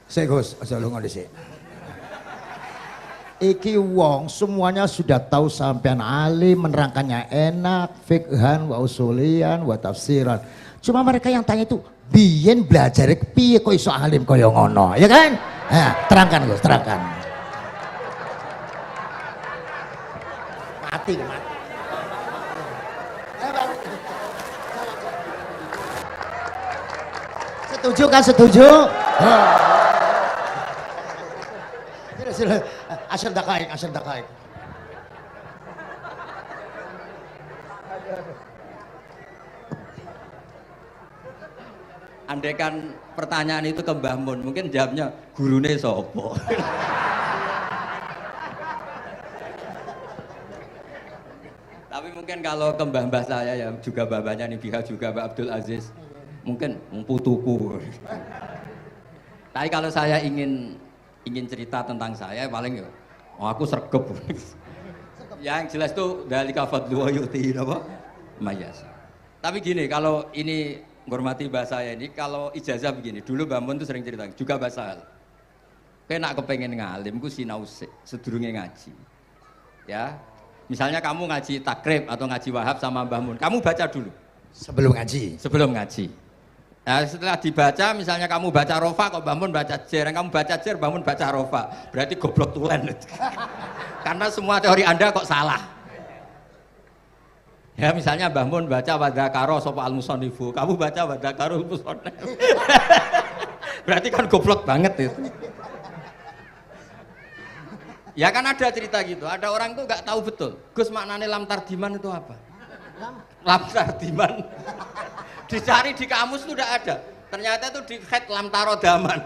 Sik Gus, aja lunga dhisik. Iki wong semuanya sudah tahu sampean alim, menerangkannya enak, fikhan wa usulian wa tafsiran. Cuma mereka yang tanya itu, biyen belajar piye kok iso alim kaya ngono, ya kan? Nah, terangkan Gus, terangkan. Mati. Setuju kan, setuju? Asal dakaik. Andai kan pertanyaan itu ke Mbah Mun, mungkin jawabnya gurune sopo. Tapi mungkin kalau ke mbah-mbah saya ya juga babanya nih Biha juga Mbak Abdul Aziz, mungkin putuku. Tapi kalau saya ingin cerita tentang saya paling ya, aku sregep. Yang jelas tuh dalika fadlu wa yuti apa? Mayas. Tapi gini, kalau ini menghormati bahasa saya ini, kalau ijazah begini, dulu Mbak Mun tuh sering cerita, juga bahasa. Kena kepengen ngalim, ku sinau sedurunge ngaji. Ya, misalnya kamu ngaji takrib atau ngaji wahab sama Mbah Mun, kamu baca dulu. Sebelum ngaji. Sebelum ngaji. Nah, setelah dibaca, misalnya kamu baca rofa, kok Mbah Mun baca jer, kamu baca jer, Mbah Mun baca rofa, berarti goblok tulen. Karena semua teori Anda kok salah. Ya misalnya Mbah Mun baca wadakaro sopa al-musonifu, kamu baca wadakaro musonif. Berarti kan goblok banget itu. Ya kan ada cerita gitu, ada orang tuh nggak tahu betul. Gus maknanya lam tardiman itu apa? Lam tardiman. Dicari di kamus itu udah ada. Ternyata itu di khet lam tarodaman.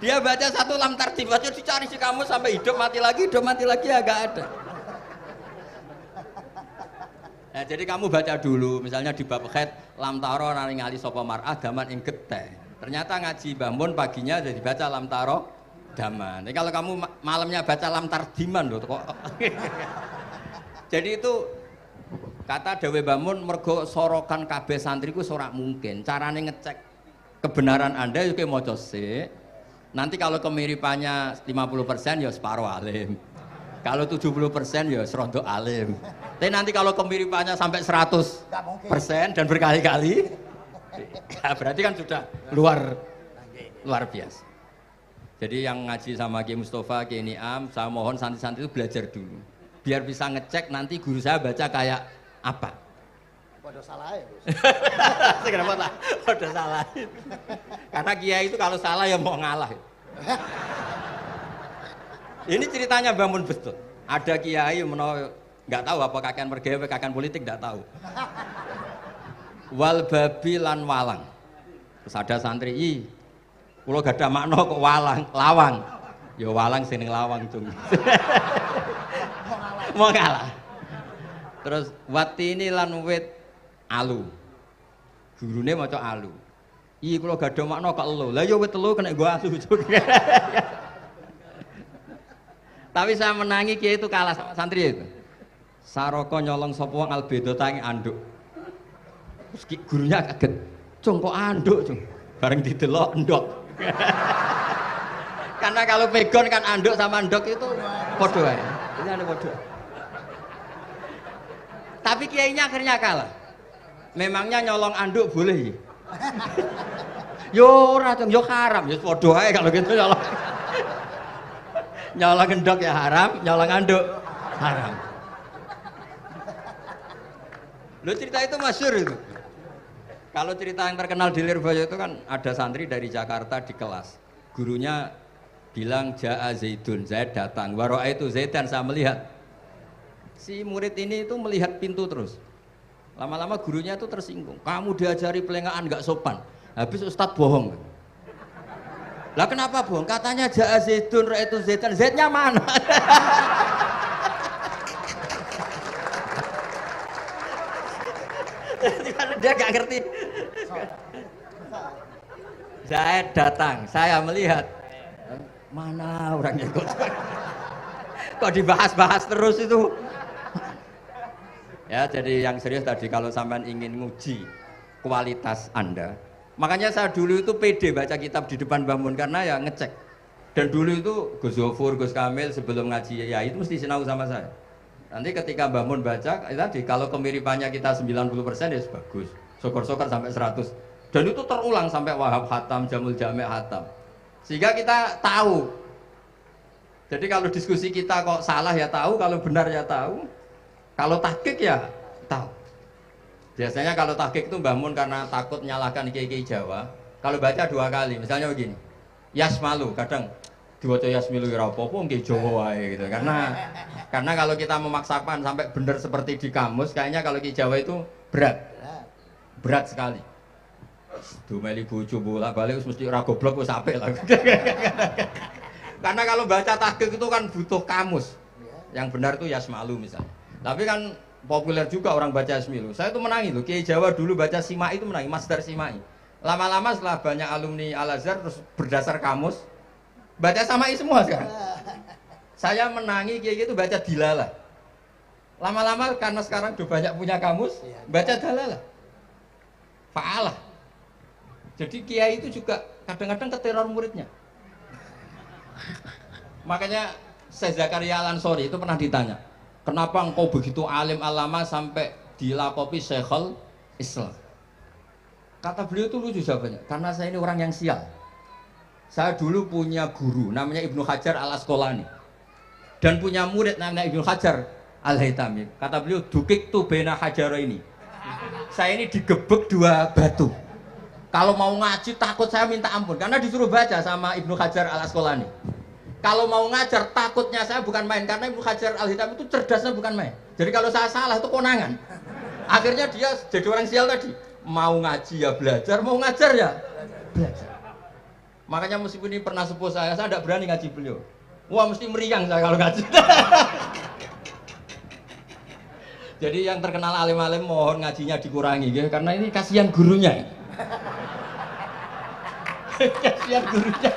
Dia baca satu lam tardiman, dicari di kamus sampai hidup mati lagi ya nggak ada. Nah, jadi kamu baca dulu, misalnya di bab khet lam taro naringali sapa mar'ah daman ing geteh. Ternyata ngaji Mbah Mun paginya jadi baca lam taro daman. Jadi kalau kamu malamnya baca lam tardiman loh kok. Jadi itu kata Dewi Mbah Mun mergo sorokan kabeh santriku ora mungkin. Carane ngecek kebenaran Anda yo maca sik. Nanti kalau kemiripannya 50% ya separuh alim. Kalau 70% ya serondo alim. Tapi nanti kalau kemiripannya sampai 100% dan berkali-kali, ya berarti kan sudah luar biasa. Jadi yang ngaji sama Ki Mustafa, Ki Niam, saya mohon santri-santri itu belajar dulu. Biar bisa ngecek nanti guru saya baca kayak apa. Waduh salah ya Gus. Kenapa lah? Waduh salah. Karena kiai itu kalau salah ya mau ngalah. Ini ceritanya Mbah Mun betul. Ada kiai menawa nggak tahu apa kakean mergawe kakean politik nggak tahu. Wal babi lan walang. Terus ada santri, kula gak ada makna kok lawang. Ya walang sing ning lawang cung. Mau ngalah. Terus watini lan wit alu. Gurune maca alu. Kula gak ada makna kok elo. Lah ya wit telu kena nggo alu. Tapi saya menangi kiai itu kalah sama santri itu. Saroko nyolong sapa wong albedo tangi anduk. Terus gurunya kaget. Cung kok anduk, cung. Bareng didelok endok. Karena kalau pegon kan anduk sama endok itu padha wae. Ini ada padha. Tapi kiainya akhirnya kalah. Memangnya nyolong anduk boleh? Yo ora, cung, yo haram, yo padha wae kalau gitu nyolong. Nyolong endok ya haram, nyolong anduk haram. Lo cerita itu masyhur itu. Kalau cerita yang terkenal di Lirboyo itu kan ada santri dari Jakarta di kelas. Gurunya bilang Ja'a Zaidun, Zaid datang. Waro'a itu Zaidan, saya melihat. Si murid ini itu melihat pintu terus. Lama-lama gurunya itu tersinggung. Kamu diajari pelengahan nggak sopan. Habis Ustadz bohong. Lah kenapa bohong? Katanya Ja'a Zaidun, Ra'aitu Zaidan. Zaidnya mana? Dia gak ngerti. Zaid datang, saya melihat. Mana orangnya ikut? Kok dibahas-bahas terus itu? Ya, jadi yang serius tadi kalau sampean ingin nguji kualitas Anda, Makanya saya dulu itu pede baca kitab di depan Mbah Mun karena ya ngecek. Dan dulu itu Gus Zofur, Gus Kamil sebelum ngaji ya itu mesti sinau sama saya. Nanti ketika Mbah Mun baca, tadi kalau kemiripannya kita 90% ya bagus. Syukur-syukur sampai 100. Dan itu terulang sampai Wahab Hatam, Jamul Jami' Hatam. Sehingga kita tahu. Jadi kalau diskusi kita kok salah ya tahu, kalau benar ya tahu. Kalau tahqiq ya tahu. Biasanya kalau tahqiq itu Mbah Mun karena takut nyalahkan kiai-kiai Jawa, kalau baca 2 kali, misalnya begini. Yasmalu, kadang diwaca Yasmilu ya apa-apa nggih Jawa wae gitu. Karena kalau kita memaksakan sampai benar seperti di kamus, kayaknya kalau kiai Jawa itu berat. Berat sekali. Dumeli bojo bolak-balik mesti ora goblok wis apik lah. Karena kalau baca tahqiq itu kan butuh kamus. Yang benar itu Yasmalu misalnya. Tapi kan populer juga orang baca Yasmilu. Saya itu menangi loh. Kiai Jawa dulu baca Simai itu menangi, Masdar Simai. Lama-lama setelah banyak alumni Al-Azhar terus berdasar kamus baca Samai semua sekarang. Saya menangi kiai itu baca Dilalah. Lama-lama karena sekarang udah banyak punya kamus, baca Dalalah. Fa'alah. Jadi kiai itu juga kadang-kadang keteror muridnya. Makanya Syekh Zakaria Al-Ansori itu pernah ditanya, kenapa engkau begitu alim alama sampai dilakopi Syekhul Islam? Kata beliau itu lucu jawabannya, karena saya ini orang yang sial. Saya dulu punya guru namanya Ibnu Hajar Al-Asqalani dan punya murid namanya Ibnu Hajar Al-Haytami. Kata beliau, dukik tu bena hajaro ini. Saya ini digebek 2 batu. Kalau mau ngaji takut saya minta ampun karena disuruh baca sama Ibnu Hajar Al-Asqalani. Kalau mau ngajar takutnya saya bukan main karena Ibnu Hajar Al-Haytami itu cerdasnya bukan main. Jadi kalau saya salah itu konangan. Akhirnya dia jadi orang sial tadi. Mau ngaji ya belajar, mau ngajar ya belajar. Makanya meskipun ini pernah sepuh saya tidak berani ngaji beliau. Wah mesti meriang saya kalau ngaji. Jadi yang terkenal alim-alim mohon ngajinya dikurangi ya, karena ini kasihan gurunya. Kasihan gurunya.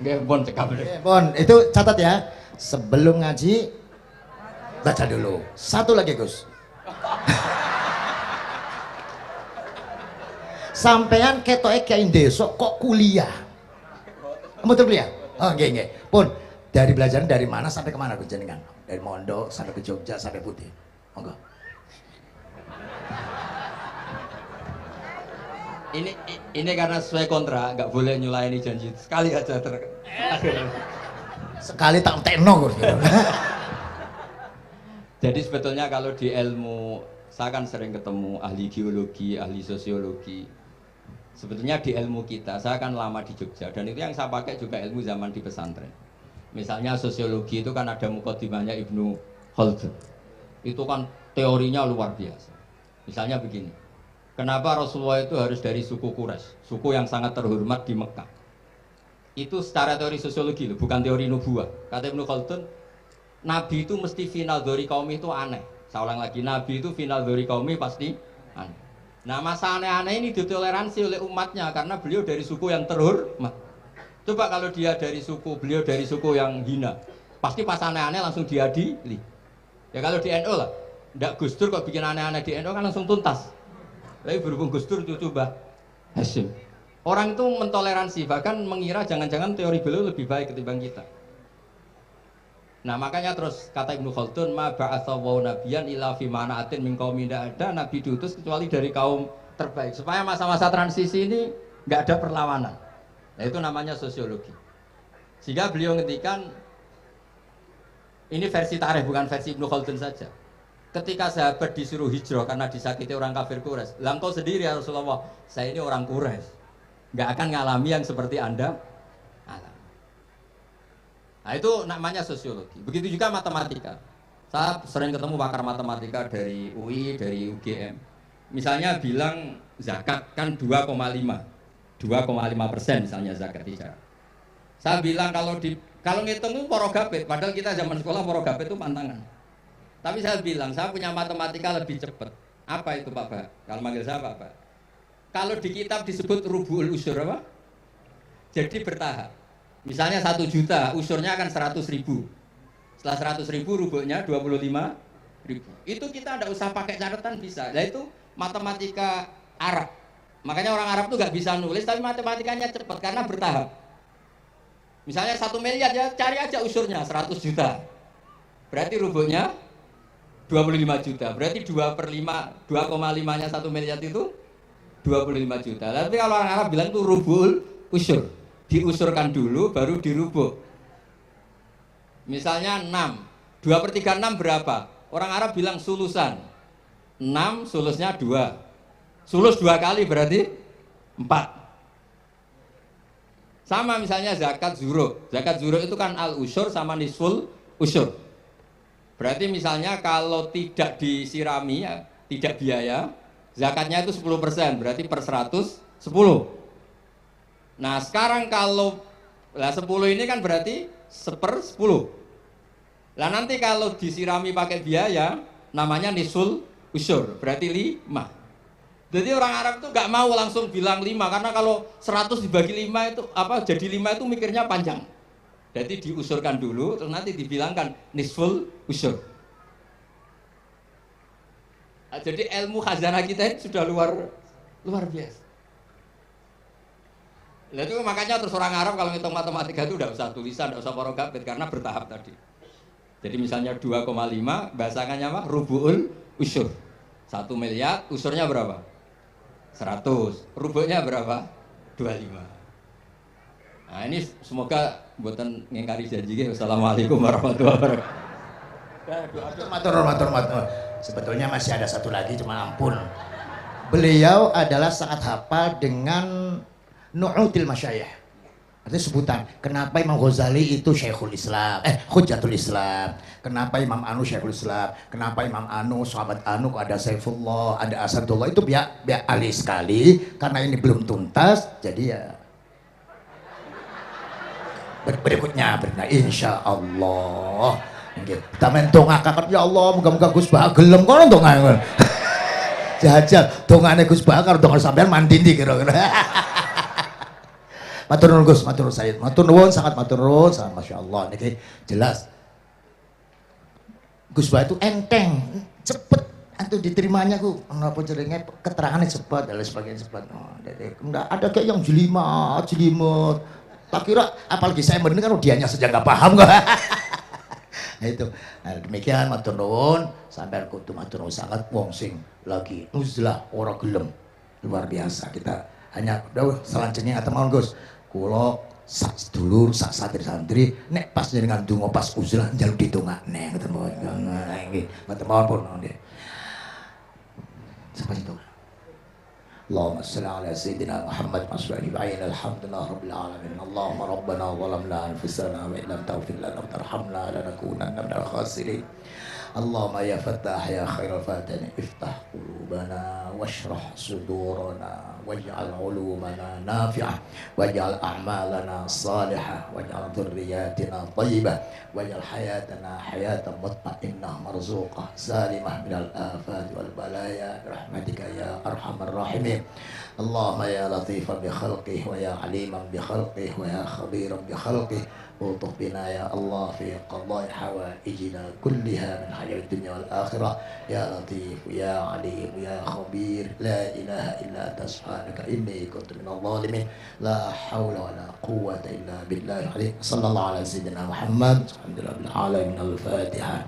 Nggih, Bon cekap. Bon, itu catat ya. Sebelum ngaji baca dulu. Satu lagi, Gus. Sampean ketoke kayak desa kok kuliah. Kamu tuh kuliah? Oh, nggih. Pun dari belajar dari mana sampai kemana Gus jenengan? Dari Mondok sampai ke Jogja sampai Putih. Monggo. Ini karena sesuai kontrak, nggak boleh nyulayani janji sekali aja Sekali tak tekno Gus. Jadi sebetulnya kalau di ilmu, saya kan sering ketemu ahli geologi, ahli sosiologi. Sebetulnya di ilmu kita, saya kan lama di Jogja dan itu yang saya pakai juga ilmu zaman di pesantren. Misalnya sosiologi itu kan ada mukadimahnya Ibnu Khaldun. Itu kan teorinya luar biasa. Misalnya begini, kenapa Rasulullah itu harus dari suku Quraisy, suku yang sangat terhormat di Mekah? Itu secara teori sosiologi loh, bukan teori nubuah. Kata Ibnu Khaldun, Nabi itu mesti final dari kaum itu aneh. Saya ulang lagi, Nabi itu final dari kaum pasti aneh. Nah masa aneh-aneh ini ditoleransi oleh umatnya karena beliau dari suku yang terhormat. Coba kalau dia dari suku, beliau dari suku yang hina, pasti pas aneh-aneh langsung diadili. Ya kalau di NU lah, ndak Gus Dur kok bikin aneh-aneh di NU kan langsung tuntas. Tapi berhubung Gus Dur cucu Mbah Hasyim, orang itu mentoleransi, bahkan mengira jangan-jangan teori beliau lebih baik ketimbang kita. Nah makanya terus kata Ibnu Khaldun, ma ba'atsawu nabiyan illa fi mana'atin min qaumin, tidak ada nabi diutus kecuali dari kaum terbaik supaya masa-masa transisi ini nggak ada perlawanan. Nah itu namanya sosiologi. Sehingga beliau ngendikan, ini versi tarikh bukan versi Ibnu Khaldun saja. Ketika sahabat disuruh hijrah karena disakiti orang kafir Quraisy, lah engkau sendiri ya Rasulullah, saya ini orang Quraisy, nggak akan ngalami yang seperti Anda alami. Nah itu namanya sosiologi. Begitu juga matematika. Saya sering ketemu pakar matematika dari UI, dari UGM. Misalnya bilang zakat kan 2,5% misalnya zakat tidak. Saya bilang kalau ngitung itu porogapit, padahal kita zaman sekolah porogapit itu pantangan. Tapi saya bilang saya punya matematika lebih cepat. Apa itu Pak Bah? Kalau manggil saya Pak Bah. Kalau di kitab disebut rubu'ul usur apa? Jadi bertahap. Misalnya 1 juta, usurnya akan 100.000. Setelah 100.000 rubuhnya 25.000. Itu kita tidak usah pakai catatan bisa. Nah itu matematika Arab. Makanya orang Arab tuh nggak bisa nulis, tapi matematikanya cepat karena bertahap. Misalnya 1 miliar ya cari aja usurnya 100 juta. Berarti rubuhnya 25 juta. Berarti 2,5-nya 1 miliar itu 25 juta. Tapi kalau orang Arab bilang itu rubul usur. Diusurkan dulu baru dirubuk. Misalnya 6. 2/3 6 berapa? Orang Arab bilang sulusan. 6 sulusnya 2. Sulus 2 kali berarti 4. Sama misalnya zakat zuruk. Zakat zuruk itu kan al-usyur sama nisful usyur. Berarti misalnya kalau tidak disirami, ya, tidak biaya, zakatnya itu 10%, berarti per 100, 10. Nah sekarang kalau 10 ini kan berarti 1/10. Lah nanti kalau disirami pakai biaya, namanya nisful usyur, berarti 5. Jadi orang Arab itu nggak mau langsung bilang 5, karena kalau 100 dibagi 5 itu jadi 5 itu mikirnya panjang. Jadi diusurkan dulu, terus nanti dibilangkan nisful usyur. Jadi ilmu khazanah kita ini sudah luar biasa. Nah itu makanya terus orang Arab kalau ngitung matematika itu udah usah tulisan, udah usah porogabit karena bertahap tadi. Jadi misalnya 2,5 bahasannya apa? Rubu'ul usyur. 1 miliar, usurnya berapa? 100. Rubuhnya berapa? 25. Nah ini semoga buatan ngingkari janji. Wassalamualaikum warahmatullahi wabarakatuh. Matur. Sebetulnya masih ada satu lagi, cuma ampun. Beliau adalah sangat hafal dengan nu'util masyayikh. Artinya sebutan, kenapa Imam Ghazali itu Syekhul Islam, Hujjatul Islam, kenapa Imam Anu Syekhul Islam, kenapa Imam Anu, sahabat Anu, ada Saifullah, ada Asadullah, itu biar ahli sekali, karena ini belum tuntas, jadi ya berikutnya insya Allah. Kita mentongakakan, ya Allah, moga-moga Gus Bah gelem kono ndonga. Jajal, dongane Gus Bah karo donga sampean mandindi kira-kira. Matur nuwun Gus, matur nuwun Sayyid, matur nuwun, sangat matur nuwun, sangat masya Allah. Niki jelas Gus Bah itu enteng, cepet, itu diterimanya ku, apa jenenge keterangannya cepat dan lain sebagainya cepat. Oh, enggak ada kayak yang jelimet. Tak kira, apalagi saya mendengar dianya saja nggak paham kok. Nah itu, nah, demikian matur nuwun, sampai kudu matur nuwun sangat wong sing lagi uzlah ora gelem, luar biasa. Kita hanya udah selanjutnya atau mohon Gus. Kulo sak sedulur sak santri-santri nek pas jenengan donga pas uzlah njaluk ditongakne ngoten mawon. Nggih, ngoten mawon pun nggih. Sapa itu? Allahumma shalli ala sayyidina Muhammad wa sallim ala alhamdulillah rabbil alamin. Allahumma rabbana zalamna anfusana wa illam taghfir lana wa tarhamna lanakunanna minal khasirin. Allahumma ya Fattah ya khairal fatihin iftah qulubana washrah sudurana waj'al ulumana nafi'ah waj'al a'malana salihah waj'al dhurriyyatina thayyibah waj'al hayatana hayatan mutma'innah marzuqah salimah minal afat wal balaya rahmatika ya arhamar rahimin. Allahumma ya latifan bi khalqih wa ya aliman bi khalqih wa ya khabiran bi khalqih ultuh bina ya Allah fi qadai hawaijina kulliha min hayat dunya wal akhirah ya latif ya alim ya khabir la ilaha illa anta subhanaka inni kuntu minadh dhalimin la hawla wa la quwwata illa billahi sallallahu ala sayyidina Muhammad alhamdulillah bil alamin al-fatihah.